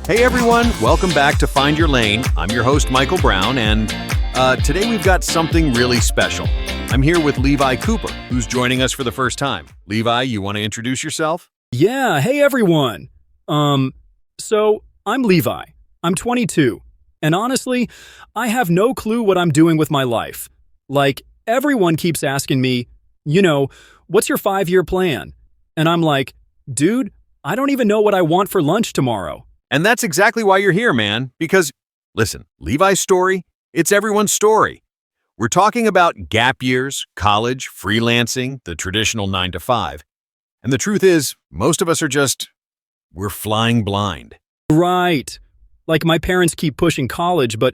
Hey everyone, welcome back to Find Your Lane. I'm your host, Michael Brown, and today we've got something really special. I'm here with Levi Cooper, who's joining us for the first time. Levi, you want to introduce yourself? Yeah, hey everyone. So I'm Levi. I'm 22. And honestly, I have no clue what I'm doing with my life. Like, everyone keeps asking me, what's your 5-year plan? And I'm like, dude, I don't even know what I want for lunch tomorrow. And that's exactly why you're here, man. Because, listen, Levi's story, it's everyone's story. We're talking about gap years, college, freelancing, the traditional 9 to 5. And the truth is, most of us we're flying blind. Right. Like my parents keep pushing college, but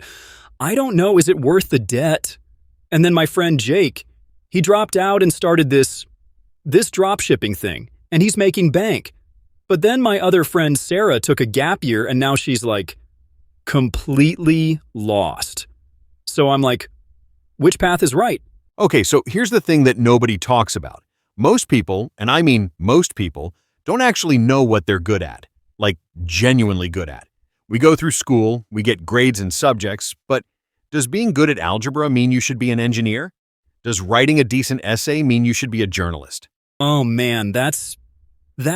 I don't know, is it worth the debt? And then my friend Jake, he dropped out and started this drop shipping thing, and he's making bank. But then my other friend Sarah took a gap year and now she's like completely lost. So I'm like, which path is right? Okay, so here's the thing that nobody talks about. Most people, and I mean most people, don't actually know what they're good at, like genuinely good at. We go through school, we get grades and subjects, but does being good at algebra mean you should be an engineer? Does writing a decent essay mean you should be a journalist? Oh man, that's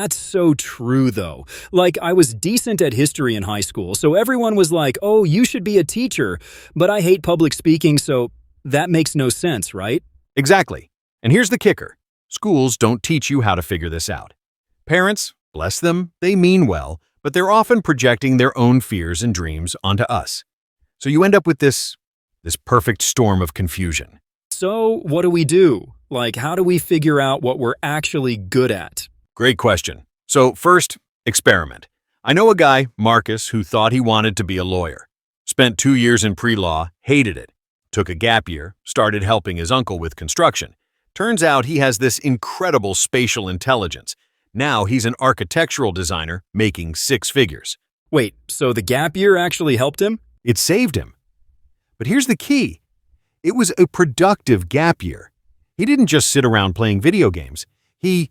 so true, though. Like, I was decent at history in high school, so everyone was like, oh, you should be a teacher. But I hate public speaking, so that makes no sense, right? Exactly. And here's the kicker. Schools don't teach you how to figure this out. Parents, bless them, they mean well, but they're often projecting their own fears and dreams onto us. So you end up with this perfect storm of confusion. So what do we do? Like, how do we figure out what we're actually good at? Great question. So first, experiment. I know a guy, Marcus, who thought he wanted to be a lawyer. Spent 2 years in pre-law, hated it. Took a gap year, started helping his uncle with construction. Turns out he has this incredible spatial intelligence. Now he's an architectural designer making 6 figures. Wait, so the gap year actually helped him? It saved him. But here's the key. It was a productive gap year. He didn't just sit around playing video games. He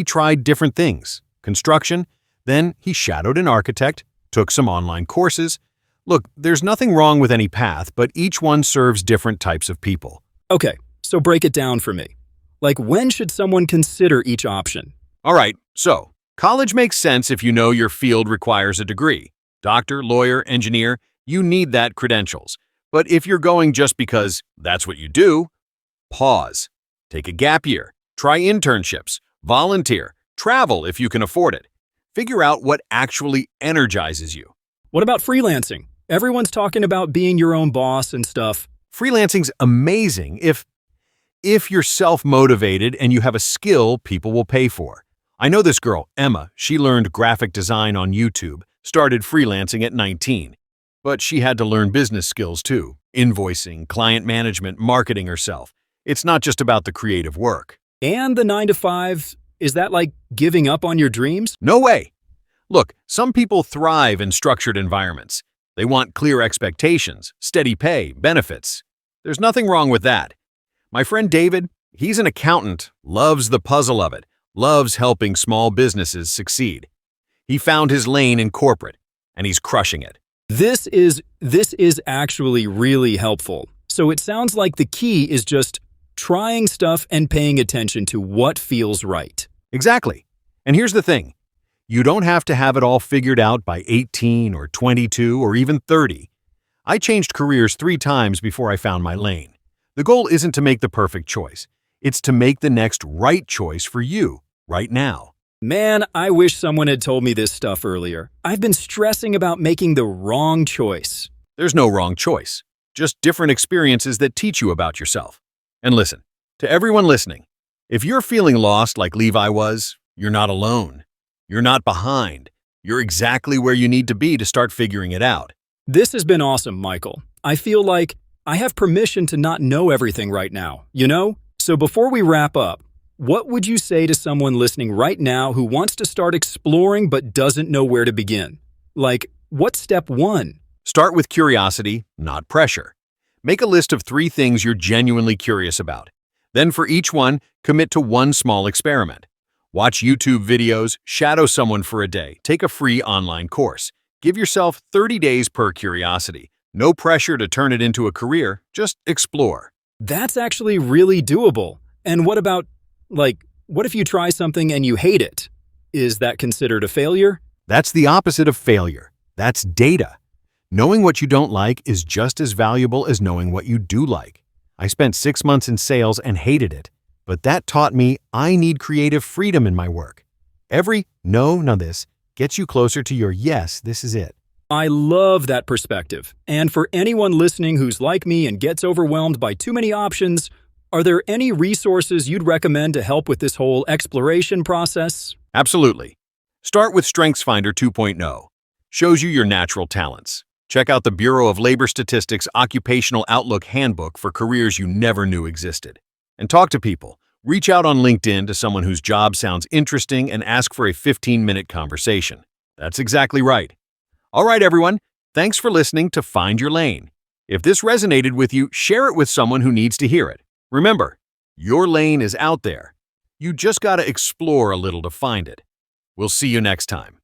tried different things. Construction, then he shadowed an architect, took some online courses. Look, there's nothing wrong with any path, but each one serves different types of people. Okay, so break it down for me. Like, when should someone consider each option? All right, so college makes sense if you know your field requires a degree. Doctor, lawyer, engineer, you need that credentials. But if you're going just because that's what you do, pause. Take a gap year. Try internships. Volunteer. Travel if you can afford it. Figure out what actually energizes you. What about freelancing? Everyone's talking about being your own boss and stuff. Freelancing's amazing if you're self-motivated and you have a skill people will pay for. I know this girl, Emma. She learned graphic design on YouTube, started freelancing at 19. But she had to learn business skills too. Invoicing, client management, marketing herself. It's not just about the creative work. And the 9 to 5, is that like giving up on your dreams? No way. Look, some people thrive in structured environments. They want clear expectations, steady pay, benefits. There's nothing wrong with that. My friend David, he's an accountant, loves the puzzle of it, loves helping small businesses succeed. He found his lane in corporate, and he's crushing it. This is actually really helpful. So it sounds like the key is just trying stuff and paying attention to what feels right. Exactly. And here's the thing. You don't have to have it all figured out by 18 or 22 or even 30. I changed careers 3 times before I found my lane. The goal isn't to make the perfect choice. It's to make the next right choice for you right now. Man, I wish someone had told me this stuff earlier. I've been stressing about making the wrong choice. There's no wrong choice, just different experiences that teach you about yourself. And listen, to everyone listening, if you're feeling lost like Levi was, you're not alone. You're not behind. You're exactly where you need to be to start figuring it out. This has been awesome, Michael. I feel like I have permission to not know everything right now, So before we wrap up, what would you say to someone listening right now who wants to start exploring but doesn't know where to begin? Like, what's step 1? Start with curiosity, not pressure. Make a list of 3 things you're genuinely curious about. Then for each one, commit to one small experiment. Watch YouTube videos, shadow someone for a day, take a free online course. Give yourself 30 days per curiosity. No pressure to turn it into a career, just explore. That's actually really doable. And what about, what if you try something and you hate it? Is that considered a failure? That's the opposite of failure. That's data. Knowing what you don't like is just as valuable as knowing what you do like. I spent 6 months in sales and hated it, but that taught me I need creative freedom in my work. Every no, this gets you closer to your yes, this is it. I love that perspective. And for anyone listening who's like me and gets overwhelmed by too many options, are there any resources you'd recommend to help with this whole exploration process? Absolutely. Start with StrengthsFinder 2.0. Shows you your natural talents. Check out the Bureau of Labor Statistics Occupational Outlook Handbook for careers you never knew existed. And talk to people. Reach out on LinkedIn to someone whose job sounds interesting and ask for a 15-minute conversation. That's exactly right. All right, everyone. Thanks for listening to Find Your Lane. If this resonated with you, share it with someone who needs to hear it. Remember, your lane is out there. You just got to explore a little to find it. We'll see you next time.